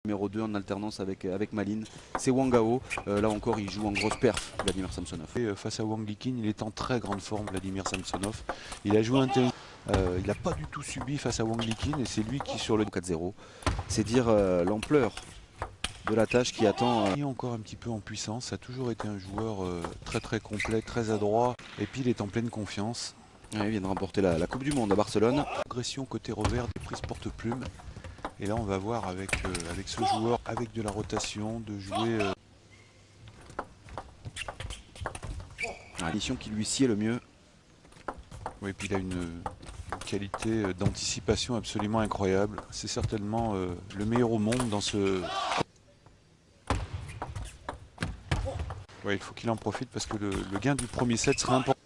Numéro 2 en alternance avec Malin, c'est Wang Gao. Là encore, il joue en grosse perf, Vladimir Samsonov. Et face à Wang Liqin, il est en très grande forme, Vladimir Samsonov. Il a joué il n'a pas du tout subi face à Wang Liqin et c'est lui qui sur le 4-0. C'est dire l'ampleur de la tâche qui attend. Il est encore un petit peu en puissance, ça a toujours été un joueur très complet, très adroit. Et puis il est en pleine confiance. Ouais, il vient de remporter la Coupe du Monde à Barcelone. Progression côté revers, des prises porte-plume. Et là on va voir avec ce joueur, avec de la rotation, de jouer... La mission qui lui sied le mieux. Oui, puis il a une qualité d'anticipation absolument incroyable. C'est certainement le meilleur au monde dans ce... Ouais, il faut qu'il en profite parce que le gain du premier set sera important.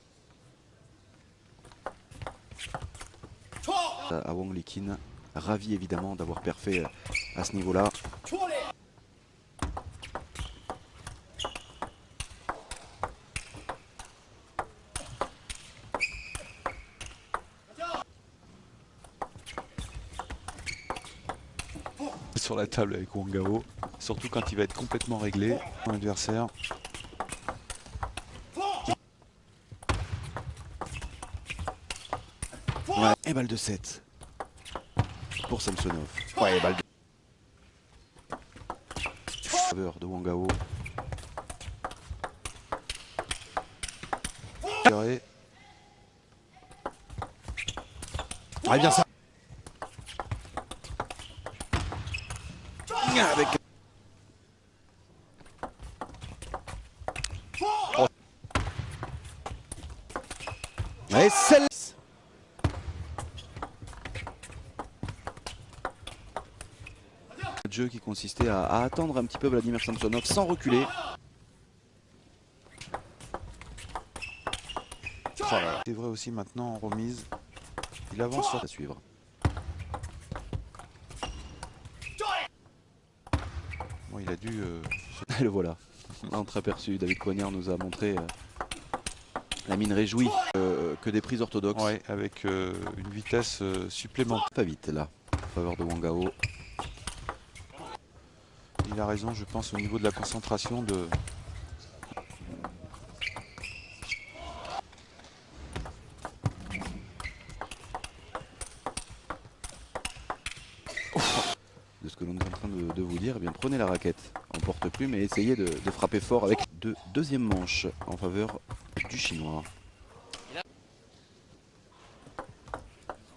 À Wang Liqin, ravi évidemment d'avoir perfait à ce niveau-là. Sur la table avec Wang Gao, surtout quand il va être complètement réglé. L'adversaire. Ouais. Et balle de 7 pour Samsonov. Ouais, balle de faveur de Wang Gao. Ah bien ça. Avec... Oh. Et celle... jeu qui consistait à attendre un petit peu Vladimir Samsonov sans reculer. Oh, c'est vrai aussi maintenant en remise. Il avance sur... à suivre. Bon, il a dû... Et le voilà. L'entreaperçu, David Coignard nous a montré la mine réjouie que des prises orthodoxes. Ouais, avec une vitesse supplémentaire. Pas vite là, en faveur de Wang Gao. Il a raison, je pense, au niveau de la concentration de... De ce que l'on est en train de vous dire, eh bien, prenez la raquette en porte-plume et essayez de frapper fort avec deuxième manche en faveur du Chinois.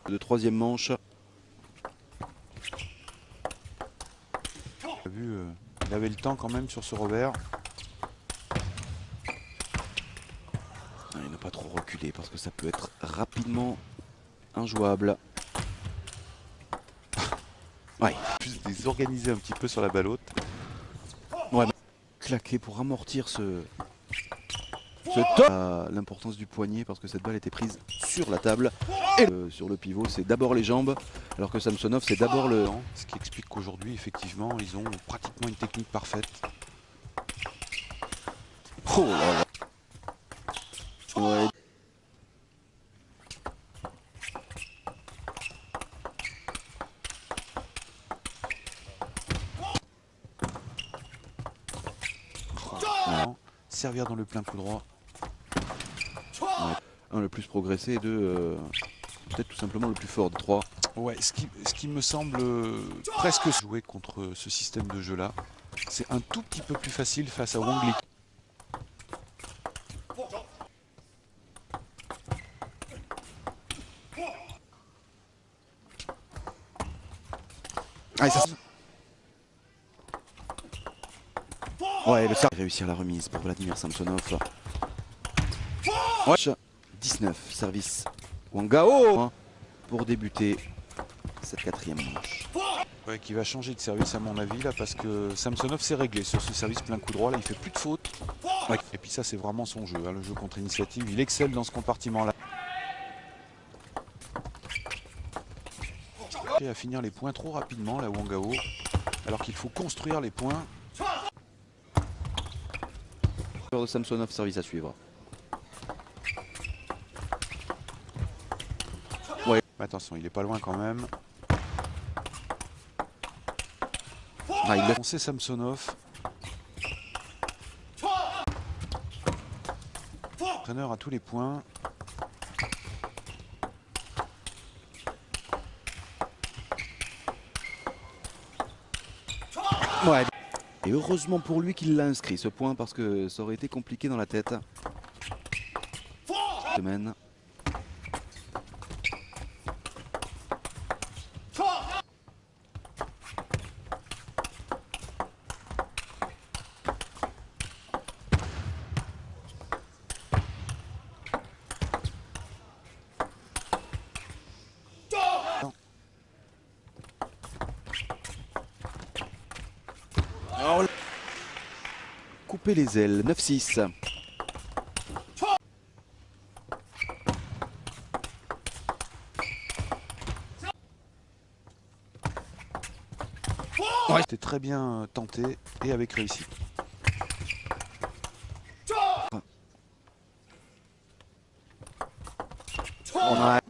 De troisième manche. Il avait le temps quand même sur ce revers. Il n'a pas trop reculé parce que ça peut être rapidement injouable. Ouais. Plus désorganisé un petit peu sur la balle haute. Ouais, claquer pour amortir ce top. L'importance du poignet parce que cette balle était prise sur la table. Et sur le pivot, c'est d'abord les jambes, alors que Samsonov, c'est d'abord le... Ce qui explique qu'aujourd'hui, effectivement, ils ont pratiquement une technique parfaite. Oh là là. Ouais. Servir dans le plein coup droit. Ouais. Un, le plus progressé, et deux, peut-être tout simplement le plus fort de trois. Ouais, ce qui me semble presque jouer contre ce système de jeu-là. C'est un tout petit peu plus facile face à Wang Liqin. Ah, ça... Ouais, le service. Réussir la remise pour Vladimir Samsonov. Ouais. 19, service Wang Gao pour débuter cette quatrième manche. Ouais, qui va changer de service à mon avis là parce que Samsonov s'est réglé sur ce service plein coup droit là, il fait plus de fautes. Ouais. Et puis ça c'est vraiment son jeu, hein, le jeu contre initiative, il excelle dans ce compartiment là. Et à finir les points trop rapidement là Wang Gao, alors qu'il faut construire les points. De Samsonov, service à suivre. Ouais. Attention, il est pas loin quand même. Ah, il le C'est Samsonov. Entraîneur à tous les points. Ouais. Et heureusement pour lui qu'il l'a inscrit ce point parce que ça aurait été compliqué dans la tête. Semaine. Oh, couper les ailes, 9-6. Ouais. C'était très bien tenté et avec réussite. On a...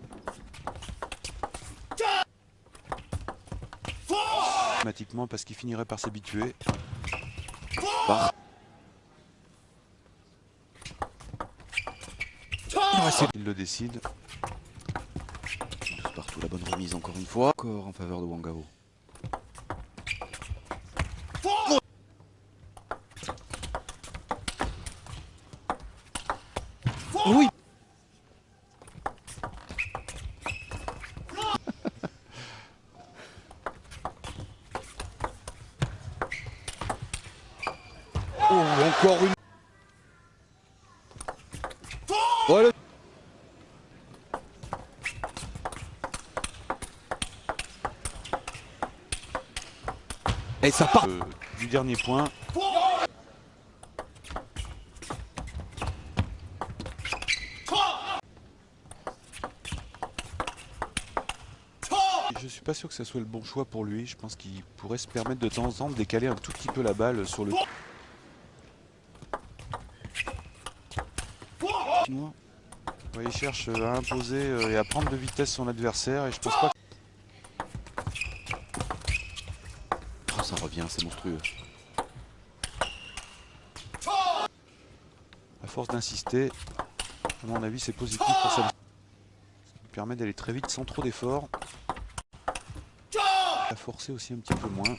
Automatiquement parce qu'il finirait par s'habituer. Bah. Il le décide. Partout la bonne remise encore une fois. Encore en faveur de Wang Gao. Oui. Oh, encore une. Oh, le... Et ça part. Du dernier point. Je suis pas sûr que ce soit le bon choix pour lui. Je pense qu'il pourrait se permettre de temps en temps de décaler un tout petit peu la balle sur le Chinois. Ouais, il cherche à imposer et à prendre de vitesse son adversaire et je pense pas. Oh, ça revient, c'est monstrueux. À force d'insister, à mon avis, c'est positif pour ça. Ça lui permet d'aller très vite sans trop d'efforts. À forcer aussi un petit peu moins.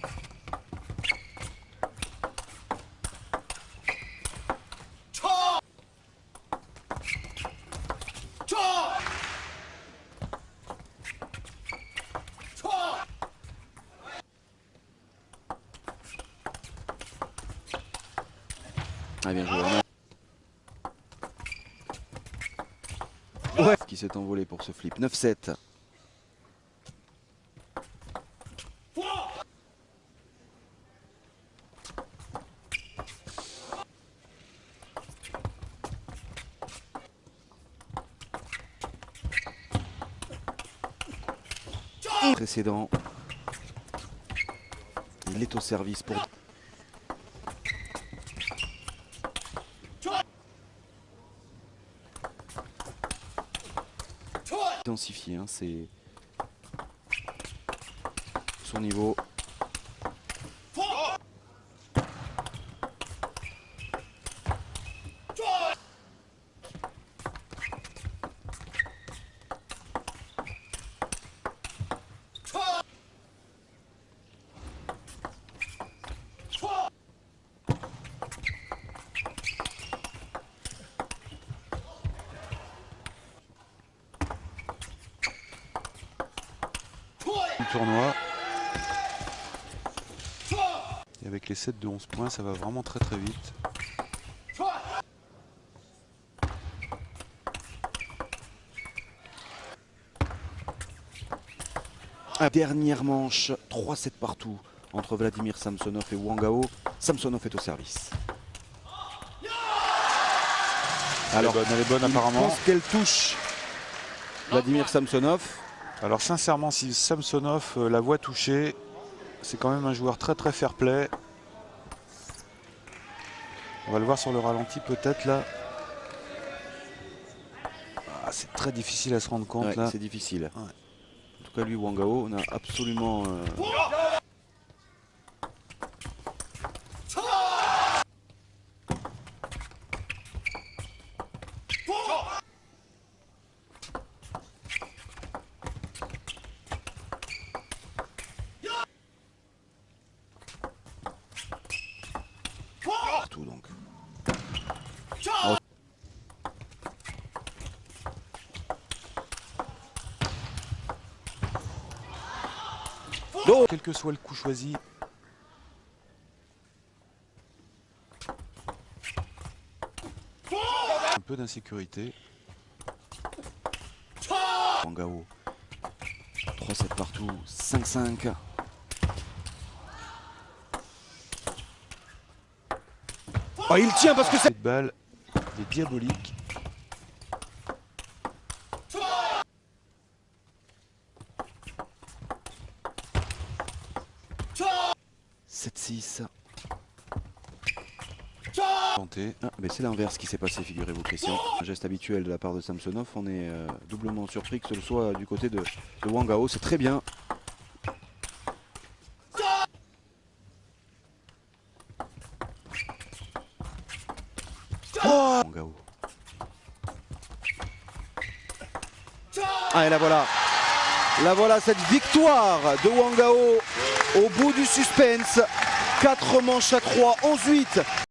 Ah, bien joué. Ouais. Qui s'est envolé pour ce flip. 9-7. Précédent. Il est au service pour... Intensifié, hein, c'est son niveau. Du tournoi. Et avec les 7 de 11 points, ça va vraiment très très vite. Dernière manche, 3-7 partout entre Vladimir Samsonov et Wang Gao. Samsonov est au service. Alors, elle est bonne apparemment. Je pense qu'elle touche Vladimir Samsonov. Alors sincèrement, si Samsonov la voit toucher, c'est quand même un joueur très très fair play. On va le voir sur le ralenti peut-être là. Ah, c'est très difficile à se rendre compte Ouais, là. c'est difficile. Ouais. En tout cas, lui, Wang Gao, on a absolument... que soit le coup choisi. Un peu d'insécurité. Wang Gao. 3-7 partout, 5-5. Oh, il tient parce que c'est... Cette balle est diabolique. « 7-6. Tenté. Ah, mais c'est l'inverse qui s'est passé, figurez-vous, Christian. Un geste habituel de la part de Samsonov. On est doublement surpris que ce soit du côté de Wang Gao. C'est très bien. Oh, Wang Gao. Ah, et la voilà. La voilà, cette victoire de Wang Gao au bout du suspense. 4 manches à 3, 11-8.